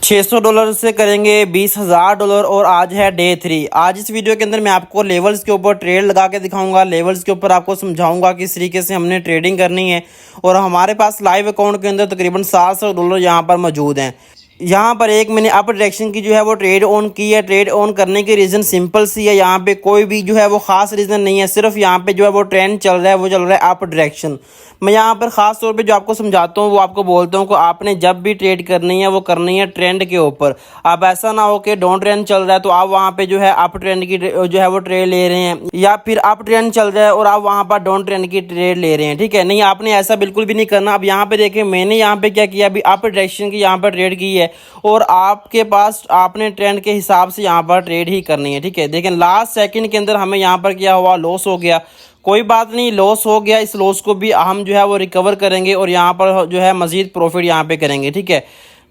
$600 से करेंगे $20,000 और आज है डे 3। आज इस वीडियो के अंदर मैं आपको लेवल्स के ऊपर ट्रेड लगा के दिखाऊंगा। लेवल्स के ऊपर आपको समझाऊंगा किस तरीके से हमने ट्रेडिंग करनी है। और हमारे पास लाइव अकाउंट के अंदर तकरीबन $700 यहाँ पर मौजूद हैं। यहाँ पर एक मैंने अप डायरेक्शन की जो है वो ट्रेड ऑन की है। ट्रेड ऑन करने की रीज़न सिंपल सी है, यहाँ पे कोई भी जो है वो ख़ास रीज़न नहीं है। सिर्फ यहाँ पे जो है वो ट्रेंड चल रहा है, वो चल रहा है अप डायरेक्शन। मैं यहाँ पर ख़ास तौर पे जो आपको समझाता हूँ वो आपको बोलता हूँ कि आपने जब भी ट्रेड करनी है वो करनी है ट्रेंड के ऊपर। अब ऐसा ना हो कि डाउन ट्रेंड चल रहा है तो आप वहाँ पे जो है अप ट्रेंड की जो है वो ट्रेड ले रहे हैं, या फिर अप ट्रेंड चल रहा है और आप वहाँ पर डाउन ट्रेंड की ट्रेड ले रहे हैं। ठीक है, नहीं, आपने ऐसा बिल्कुल भी नहीं करना। अब यहाँ पे देखें, मैंने यहाँ पे क्या किया, अभी अप डायरेक्शन की यहाँ पर ट्रेड की है और आपके पास आपने ट्रेंड के हिसाब से यहाँ पर ट्रेड ही करनी है। ठीक है, देखें लास्ट सेकंड के अंदर हमें यहाँ पर क्या हुआ, लॉस हो गया। कोई बात नहीं, लॉस हो गया, इस लॉस को भी हम जो है वो रिकवर करेंगे और यहाँ पर जो है मज़ीद प्रॉफिट यहाँ पे करेंगे। ठीक है,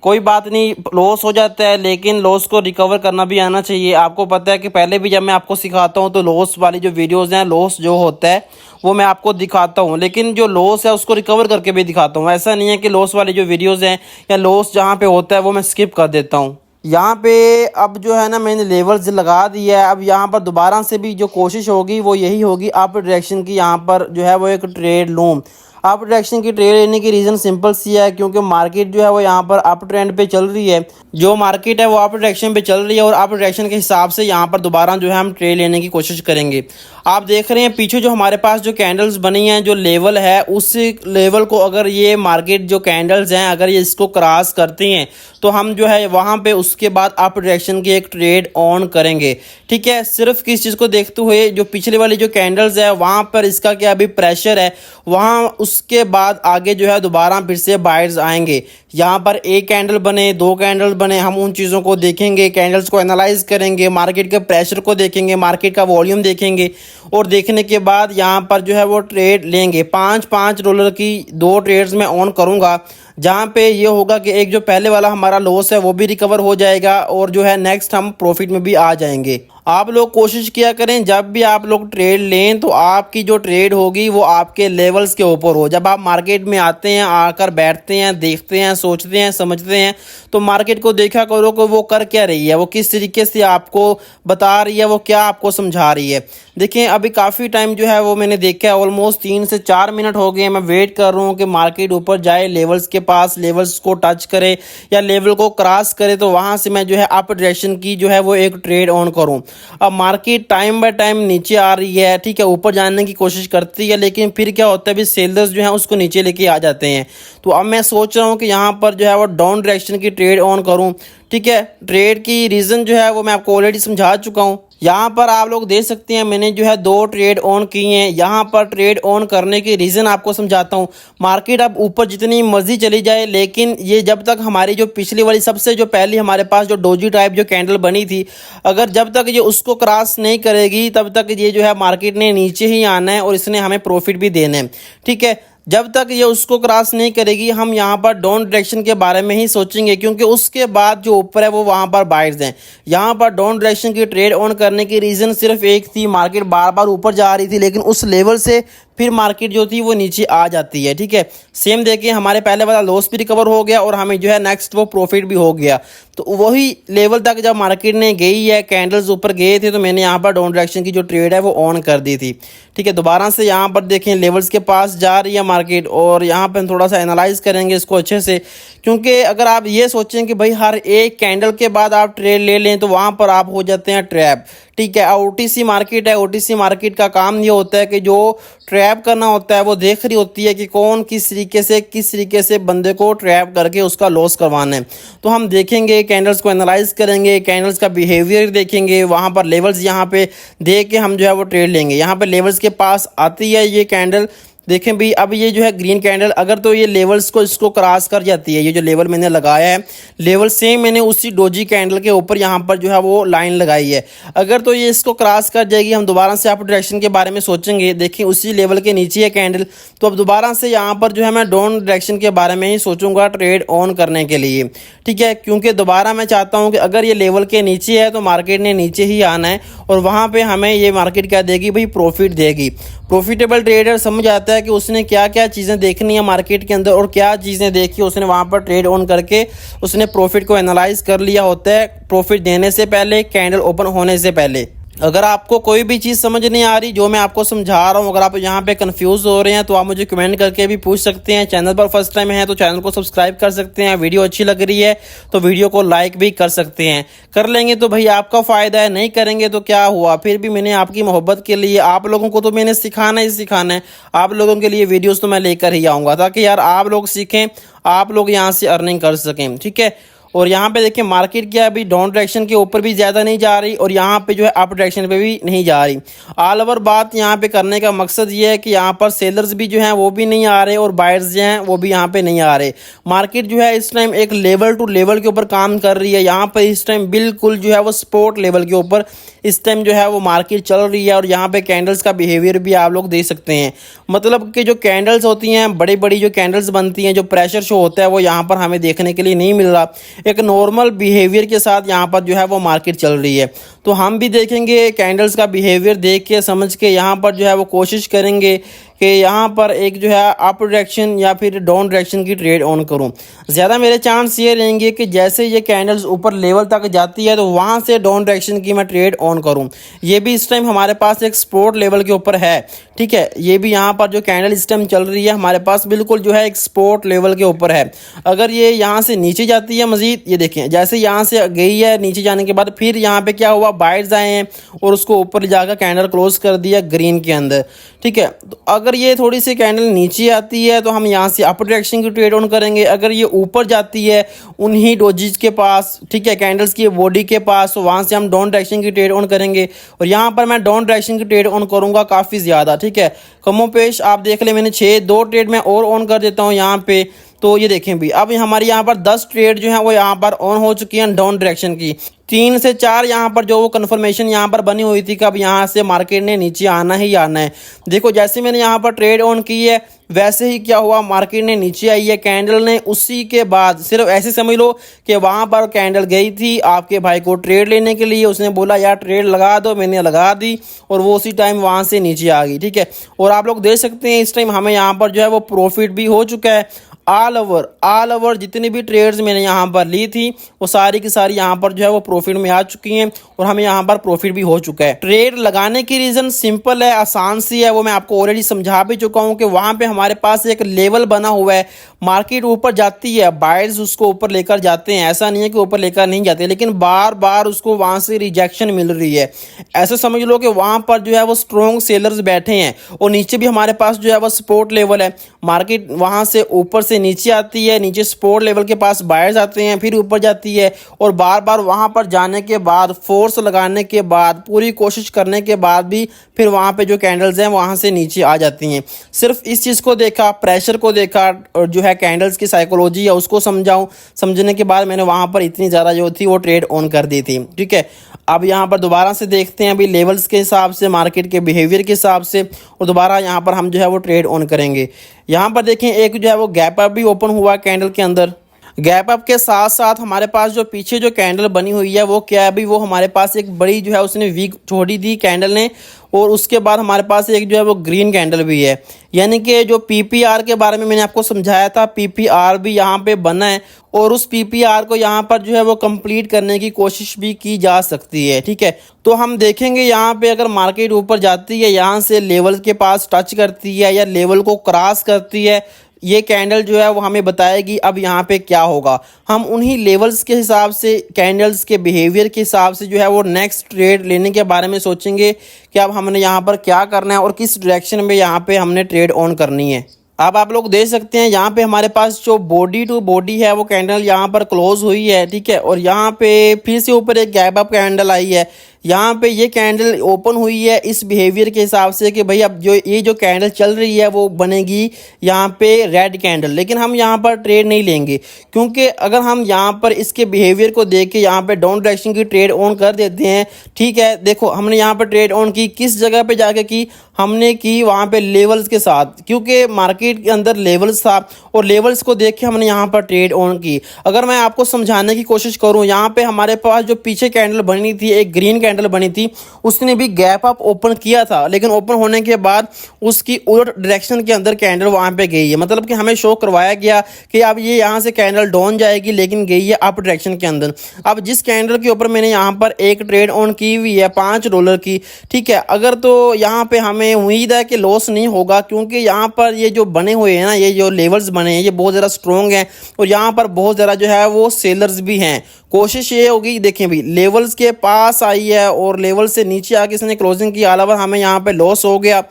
कोई बात नहीं, लॉस हो जाता है लेकिन लॉस को रिकवर करना भी आना चाहिए। आपको पता है कि पहले भी जब मैं आपको सिखाता हूँ तो लॉस वाली जो वीडियोज़ हैं, लॉस जो होता है वो मैं आपको दिखाता हूँ, लेकिन जो लॉस है उसको रिकवर करके भी दिखाता हूँ। ऐसा नहीं है कि लॉस वाली जो वीडियोज़ हैं या लॉस जहाँ पे होता है वो मैं स्किप कर देता हूँ। यहाँ पे अब जो है ना, मैंने लेवल्स लगा दिया है। अब यहाँ पर दोबारा से भी जो कोशिश होगी वो यही होगी, अप डायरेक्शन की यहाँ पर जो है वो एक ट्रेड लूँ। अप डायरेक्शन की ट्रेड लेने की रीज़न सिंपल सी है, क्योंकि मार्केट जो है वो यहाँ पर अप ट्रेंड पे चल रही है। जो मार्केट है वो अप डायरेक्शन पे चल रही है और अप डायरेक्शन के हिसाब से यहाँ पर दोबारा जो है हम ट्रेड लेने की कोशिश करेंगे। आप देख रहे हैं पीछे जो हमारे पास जो कैंडल्स बनी हैं, जो लेवल है उस लेवल को अगर ये मार्केट जो कैंडल्स हैं अगर ये इसको क्रॉस करती हैं तो हम जो है वहाँ पे उसके बाद अप डायरेक्शन की एक ट्रेड ऑन करेंगे। ठीक है, सिर्फ किस चीज़ को देखते हुए, जो पिछले वाली जो कैंडल्स है वहाँ पर इसका क्या अभी प्रेशर है, वहाँ उसके बाद आगे जो है दोबारा फिर से बायर्स आएंगे। यहाँ पर एक कैंडल बने, दो कैंडल बने, हम उन चीज़ों को देखेंगे, कैंडल्स को एनालाइज करेंगे, मार्केट के प्रेशर को देखेंगे, मार्केट का वॉल्यूम देखेंगे और देखने के बाद यहाँ पर जो है वो ट्रेड लेंगे। $5 की 2 ट्रेड्स में ऑन करूँगा, जहाँ पे ये होगा कि एक जो पहले वाला हमारा लॉस है वो भी रिकवर हो जाएगा और जो है नेक्स्ट हम प्रॉफिट में भी आ जाएंगे। आप लोग कोशिश किया करें जब भी आप लोग ट्रेड लें तो आपकी जो ट्रेड होगी वो आपके लेवल्स के ऊपर हो। जब आप मार्केट में आते हैं, आकर बैठते हैं, देखते हैं, सोचते हैं, समझते हैं, तो मार्केट को देखा करो कि वो कर क्या रही है, वो किस तरीके से आपको बता रही है, वो क्या आपको समझा रही है। देखें अभी काफ़ी टाइम जो है वो मैंने देखा है, ऑलमोस्ट 3 से 4 मिनट हो गए हैं, मैं वेट कर रहा हूँ कि मार्केट ऊपर जाए, लेवल्स के पास लेवल्स को टच करे या लेवल को क्रॉस करे तो वहाँ से मैं जो है अप डायरेक्शन की जो है वो एक ट्रेड ऑन करूँ। अब मार्केट टाइम बाय टाइम नीचे आ रही है, ठीक है, ऊपर जाने की कोशिश करती है, लेकिन फिर क्या होता है, अभी सेलर्स जो है उसको नीचे लेके आ जाते हैं। तो अब मैं सोच रहा हूँ कि यहाँ पर जो है वो डाउन डायरेक्शन की ट्रेड ऑन करूँ। ठीक है, ट्रेड की रीज़न जो है वो मैं आपको ऑलरेडी समझा चुका हूँ। यहाँ पर आप लोग देख सकते हैं मैंने जो है 2 ट्रेड ऑन की हैं। यहाँ पर ट्रेड ऑन करने की रीज़न आपको समझाता हूँ। मार्केट अब ऊपर जितनी मर्जी चली जाए, लेकिन ये जब तक हमारी जो पिछली वाली सबसे जो पहली हमारे पास जो डोजी टाइप जो कैंडल बनी थी, अगर जब तक ये उसको क्रॉस नहीं करेगी तब तक ये जो है मार्केट ने नीचे ही आना है और इसने हमें प्रॉफिट भी देना है। ठीक है, जब तक ये उसको क्रॉस नहीं करेगी हम यहाँ पर डाउन डायरेक्शन के बारे में ही सोचेंगे, क्योंकि उसके बाद जो ऊपर है वो वहाँ पर बायर्स हैं। यहाँ पर डाउन डायरेक्शन की ट्रेड ऑन करने की रीज़न सिर्फ एक थी, मार्केट बार बार ऊपर जा रही थी लेकिन उस लेवल से फिर मार्केट जो थी वो नीचे आ जाती है। ठीक है, सेम देखिए हमारे पहले वाला लॉस भी रिकवर हो गया और हमें जो है नेक्स्ट वो प्रॉफिट भी हो गया। तो वही लेवल तक जब मार्केट ने गई है, कैंडल्स ऊपर गए थे, तो मैंने यहाँ पर डाउन डायरेक्शन की जो ट्रेड है वो ऑन कर दी थी। ठीक है, दोबारा से यहाँ पर देखें लेवल्स के पास जा रही है मार्केट और यहाँ पर हम थोड़ा सा एनालाइज करेंगे इसको अच्छे से, क्योंकि अगर आप ये सोचें कि भाई हर एक कैंडल के बाद आप ट्रेड ले लें तो वहाँ पर आप हो जाते हैं ट्रैप। ठीक है, ओटीसी मार्केट है, ओटीसी मार्केट का काम ये होता है कि जो ट्रैप करना होता है वो देख रही होती है कि कौन किस तरीके से बंदे को ट्रैप करके उसका लॉस करवाना है। तो हम देखेंगे, कैंडल्स को एनालाइज करेंगे, कैंडल्स का बिहेवियर देखेंगे, वहाँ पर लेवल्स यहाँ पे देख के हम जो है वो ट्रेड लेंगे। यहाँ पर लेवल्स के पास आती है ये कैंडल, देखें भी अब ये जो है ग्रीन कैंडल, अगर तो ये लेवल्स को इसको क्रॉस कर जाती है, ये जो लेवल मैंने लगाया है लेवल सेम मैंने उसी डोजी कैंडल के ऊपर यहाँ पर जो है वो लाइन लगाई है, अगर तो ये इसको क्रॉस कर जाएगी हम दोबारा से अप डायरेक्शन के बारे में सोचेंगे। देखिए उसी लेवल के नीचे है कैंडल, तो अब दोबारा से यहाँ पर जो है मैं डाउन डायरेक्शन के बारे में ही सोचूंगा ट्रेड ऑन करने के लिए। ठीक है, क्योंकि दोबारा मैं चाहता हूँ कि अगर ये लेवल के नीचे है तो मार्केट ने नीचे ही आना है और वहाँ पर हमें ये मार्केट क्या देगी भाई, प्रॉफिट देगी। प्रॉफिटेबल ट्रेडर समझ आता है है कि उसने क्या क्या चीज़ें देखनी है मार्केट के अंदर और क्या चीज़ें देखी उसने वहाँ पर ट्रेड ऑन करके उसने प्रॉफिट को एनालाइज कर लिया होता है प्रॉफिट देने से पहले, कैंडल ओपन होने से पहले। अगर आपको कोई भी चीज़ समझ नहीं आ रही जो मैं आपको समझा रहा हूँ, अगर आप यहाँ पे कंफ्यूज हो रहे हैं तो आप मुझे कमेंट करके भी पूछ सकते हैं। चैनल पर फर्स्ट टाइम है तो चैनल को सब्सक्राइब कर सकते हैं। वीडियो अच्छी लग रही है तो वीडियो को लाइक भी कर सकते हैं। कर लेंगे तो भाई आपका फ़ायदा है, नहीं करेंगे तो क्या हुआ। फिर भी मैंने आपकी मोहब्बत के लिए, आप लोगों को तो मैंने सिखाना ही सिखाना है। आप लोगों के लिए वीडियोज़ तो मैं लेकर ही आऊँगा ताकि यार आप लोग सीखें, आप लोग यहाँ से अर्निंग कर सकें, ठीक है। और यहाँ पे देखिए मार्केट क्या अभी डाउन डायरेक्शन के ऊपर भी ज़्यादा नहीं जा रही और यहाँ पे जो है अप डायरेक्शन पे भी नहीं जा रही। ऑल ओवर बात यहाँ पे करने का मकसद ये है कि यहाँ पर सेलर्स भी जो हैं वो भी नहीं आ रहे और बायर्स जो हैं वो भी यहाँ पे नहीं आ रहे। मार्केट जो है इस टाइम एक लेवल टू लेवल के ऊपर काम कर रही है। यहाँ पर इस टाइम बिल्कुल जो है वो स्पोर्ट लेवल के ऊपर इस टाइम जो है वो मार्केट चल रही है। और यहाँ पे कैंडल्स का बिहेवियर भी आप लोग देख सकते हैं, मतलब कि जो कैंडल्स होती हैं बड़ी बड़ी जो कैंडल्स बनती हैं, जो प्रेशर शो होता है वो यहाँ पर हमें देखने के लिए नहीं मिल रहा। एक नॉर्मल बिहेवियर के साथ यहाँ पर जो है वो मार्केट चल रही है। तो हम भी देखेंगे कैंडल्स का बिहेवियर देख के समझ के यहाँ पर जो है वो कोशिश करेंगे कि यहाँ पर एक जो है अप डायरेक्शन या फिर डाउन डायरेक्शन की ट्रेड ऑन करूँ। ज़्यादा मेरे चांस ये रहेंगे कि जैसे ये कैंडल्स ऊपर लेवल तक जाती है तो वहाँ से डाउन डायरेक्शन की मैं ट्रेड ऑन करूँ। ये भी इस टाइम हमारे पास एक सपोर्ट लेवल के ऊपर है, ठीक है। ये भी यहाँ पर जो कैंडल इस टाइम चल रही है हमारे पास बिल्कुल जो है एक सपोर्ट लेवल के ऊपर है। अगर ये यहाँ से नीचे जाती है मज़ीद, ये देखें जैसे यहाँ से गई है नीचे जाने के बाद फिर यहाँ पे क्या हुआ, बायर्स आए हैं और उसको ऊपर जाकर कैंडल क्लोज कर दिया ग्रीन के अंदर, ठीक है। तो अगर ये थोड़ी सी कैंडल नीचे आती है तो हम यहाँ से अप डायरेक्शन की ट्रेड ऑन करेंगे। अगर ये ऊपर जाती है उन्हीं डोजीज के पास, ठीक है, कैंडल्स की बॉडी के पास, तो वहाँ से हम डाउन डायरेक्शन की ट्रेड ऑन करेंगे। और यहाँ पर मैं डाउन डायरेक्शन की ट्रेड ऑन करूँगा काफ़ी ज़्यादा, ठीक है। कमो पेश आप देख ले, मैंने 2 ट्रेड में और ऑन कर देता हूँ यहाँ पे। तो ये देखें भी अब हमारी यहाँ पर 10 ट्रेड जो है वो यहाँ पर ऑन हो चुकी हैं डाउन डायरेक्शन की। 3 से 4 यहाँ पर जो वो कन्फर्मेशन यहाँ पर बनी हुई थी कि अब यहाँ से मार्केट ने नीचे आना ही आना है। देखो जैसे मैंने यहाँ पर ट्रेड ऑन की है वैसे ही क्या हुआ, मार्केट ने नीचे आई है, कैंडल ने उसी के बाद सिर्फ ऐसे समझ लो कि वहाँ पर कैंडल गई थी आपके भाई को ट्रेड लेने के लिए। उसने बोला यार ट्रेड लगा दो, मैंने लगा दी और वो उसी टाइम वहाँ से नीचे आ गई, ठीक है। और आप लोग देख सकते हैं इस टाइम हमें यहाँ पर जो है वो प्रॉफिट भी हो चुका है। ऑल ओवर जितनी भी ट्रेड्स मैंने यहाँ पर ली थी वो सारी की सारी यहाँ पर जो है वो प्रॉफिट में आ चुकी हैं और हमें यहाँ पर प्रॉफिट भी हो चुका है। ट्रेड लगाने की रीज़न सिंपल है, आसान सी है, वो मैं आपको ऑलरेडी समझा भी चुका हूँ कि वहाँ पे हमारे पास एक लेवल बना हुआ है। मार्केट ऊपर जाती है, बायर्स उसको ऊपर लेकर जाते हैं, ऐसा नहीं है कि ऊपर लेकर नहीं जाते, लेकिन बार बार उसको वहाँ से रिजेक्शन मिल रही है। ऐसा समझ लो कि वहाँ पर जो है वो स्ट्रॉन्ग सेलर्स बैठे हैं और नीचे भी हमारे पास जो है वो सपोर्ट लेवल है। मार्केट वहाँ से ऊपर से नीचे आती है, नीचे सपोर्ट लेवल के पास बायर्स आते हैं, फिर ऊपर जाती है और बार बार वहाँ पर जाने के बाद, फोर्स लगाने के बाद, पूरी कोशिश करने के बाद भी फिर वहाँ पे जो कैंडल्स हैं वहाँ से नीचे आ जाती हैं। सिर्फ इस चीज़ को देखा, प्रेशर को देखा और जो है कैंडल्स की साइकोलॉजी है उसको समझने के बाद मैंने वहाँ पर इतनी ज़्यादा जो थी वो ट्रेड ऑन कर दी थी, ठीक है। अब यहाँ पर दोबारा से देखते हैं अभी लेवल्स के हिसाब से, मार्केट के बिहेवियर के हिसाब से, और दोबारा यहाँ पर हम जो है वो ट्रेड ऑन करेंगे। यहाँ पर देखें एक जो है वो गैप अप भी ओपन हुआ कैंडल के अंदर। गैप अप के साथ साथ हमारे पास जो पीछे जो कैंडल बनी हुई है वो क्या है, अभी वो हमारे पास एक बड़ी जो है उसने वीक छोड़ी दी कैंडल ने और उसके बाद हमारे पास एक जो है वो ग्रीन कैंडल भी है। यानी कि जो पीपीआर के बारे में मैंने आपको समझाया था, पीपीआर भी यहाँ पे बना है और उस पीपीआर को यहाँ पर जो है वो कंप्लीट करने की कोशिश भी की जा सकती है, ठीक है। तो हम देखेंगे यहाँ पे अगर मार्केट ऊपर जाती है, यहाँ से लेवल के पास टच करती है या लेवल को क्रॉस करती है, ये कैंडल जो है वो हमें बताएगी अब यहाँ पे क्या होगा। हम उन्हीं लेवल्स के हिसाब से, कैंडल्स के बिहेवियर के हिसाब से जो है वो नेक्स्ट ट्रेड लेने के बारे में सोचेंगे कि अब हमने यहाँ पर क्या करना है और किस डायरेक्शन में यहाँ पे हमने ट्रेड ऑन करनी है। अब आप लोग देख सकते हैं यहाँ पे हमारे पास जो बॉडी टू बॉडी है वो कैंडल यहाँ पर क्लोज हुई है, ठीक है। और यहाँ पे फिर से ऊपर एक गैप अप कैंडल आई है। यहाँ पे ये कैंडल ओपन हुई है इस बिहेवियर के हिसाब से कि भाई अब जो ये जो कैंडल चल रही है वो बनेगी यहाँ पे रेड कैंडल, लेकिन हम यहाँ पर ट्रेड नहीं लेंगे क्योंकि अगर हम यहाँ पर इसके बिहेवियर को देख के यहाँ पे डाउन डायरेक्शन की ट्रेड ऑन कर देते हैं, ठीक है। देखो हमने यहाँ पर ट्रेड ऑन की, किस जगह पे जाके की, हमने की वहाँ पे लेवल्स के साथ, क्योंकि मार्केट के अंदर लेवल्स था और लेवल्स को देख के हमने यहाँ पर ट्रेड ऑन की। अगर मैं आपको समझाने की कोशिश करूँ, यहाँ पे हमारे पास जो पीछे कैंडल बनी थी एक ग्रीन कैंडल बनी थी उसने भी गैप अप ओपन किया था, लेकिन ओपन होने के बाद उसकी उलट डायरेक्शन के अंदर कैंडल वहां पे गई है। मतलब कि हमें शो करवाया गया कि अब ये यहाँ से कैंडल डाउन जाएगी, लेकिन गई है अप डायरेक्शन के अंदर। अब जिस कैंडल के ऊपर मैंने यहाँ पर एक ट्रेड ऑन की हुई है $5 की, ठीक है, अगर तो यहाँ पे हमें उम्मीद है कि लॉस नहीं होगा, क्योंकि यहाँ पर ये जो बने हुए हैं ना, ये जो लेवल्स बने हैं ये बहुत ज़्यादा स्ट्रॉन्ग हैं और यहाँ पर बहुत ज़्यादा जो है वो सेलर्स भी हैं। कोशिश ये होगी, देखें भी लेवल्स के पास आई है और लेवल से नीचे आके इसने क्लोजिंग की, अलावा हमें यहाँ पे लॉस हो गया।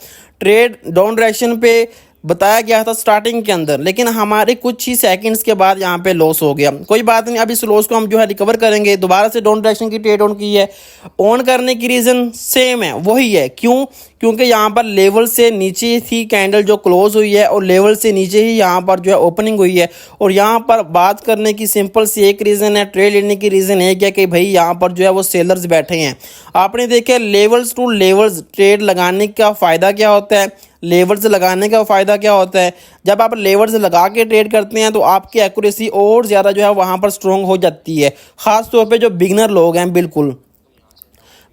ट्रेड डाउन डायरेक्शन पे बताया गया था स्टार्टिंग के अंदर, लेकिन हमारे कुछ ही सेकंड्स के बाद यहाँ पे लॉस हो गया। कोई बात नहीं, अब इस लॉस को हम जो है रिकवर करेंगे। दोबारा से डाउन डायरेक्शन की ट्रेड ऑन की है, ऑन करने की रीज़न सेम है, वही है। क्यों? क्योंकि यहाँ पर लेवल से नीचे थी कैंडल जो क्लोज हुई है और लेवल से नीचे ही यहाँ पर जो है ओपनिंग हुई है। और यहाँ पर बात करने की सिंपल सी एक रीज़न है, ट्रेड लेने की रीज़न एक है कि भाई यहाँ पर जो है वो सेलर्स बैठे हैं। आपने देखा लेवल्स टू लेवल्स ट्रेड लगाने का फ़ायदा क्या होता है, लेवल्स लगाने का फ़ायदा क्या होता है, जब आप लेवल्स लगा के ट्रेड करते हैं तो आपकी एक्यूरेसी और ज़्यादा जो है वहाँ पर स्ट्रॉन्ग हो जाती है। ख़ास तौर पे जो बिगनर लोग हैं, बिल्कुल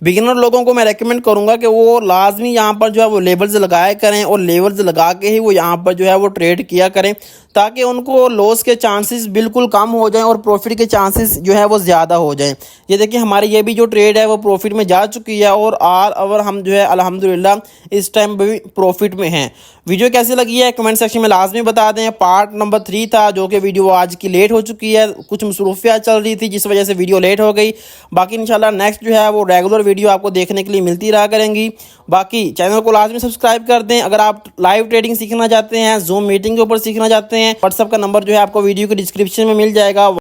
बिगिनर लोगों को मैं रेकमेंड करूंगा कि वो लाजमी यहाँ पर जो है वो लेवल्स लगाया करें और लेवल्स लगा के ही वो यहाँ पर जो है वो ट्रेड किया करें, ताकि उनको लॉस के चांसेस बिल्कुल कम हो जाएं और प्रॉफिट के चांसेस जो है वो ज़्यादा हो जाएं। ये देखिए हमारी ये भी जो ट्रेड है वो प्रॉफिट में जा चुकी है और ऑल ओवर हम जो है अल्हम्दुलिल्लाह इस टाइम भी प्रॉफिट में हैं। वीडियो कैसी लगी है कमेंट सेक्शन में लाजमी बता दें। पार्ट नंबर 3 था, जो कि वीडियो आज की लेट हो चुकी है, कुछ मसरूफियात चल रही थी जिस वजह से वीडियो लेट हो गई। बाकी इंशाल्लाह नेक्स्ट जो है वो रेगुलर वीडियो आपको देखने के लिए मिलती रहा करेंगी। बाकी चैनल को लाजमी सब्सक्राइब कर दें। अगर आप लाइव ट्रेडिंग सीखना चाहते हैं, जूम मीटिंग के ऊपर सीखना चाहते हैं, व्हाट्सएप का नंबर जो है आपको वीडियो के डिस्क्रिप्शन में मिल जाएगा।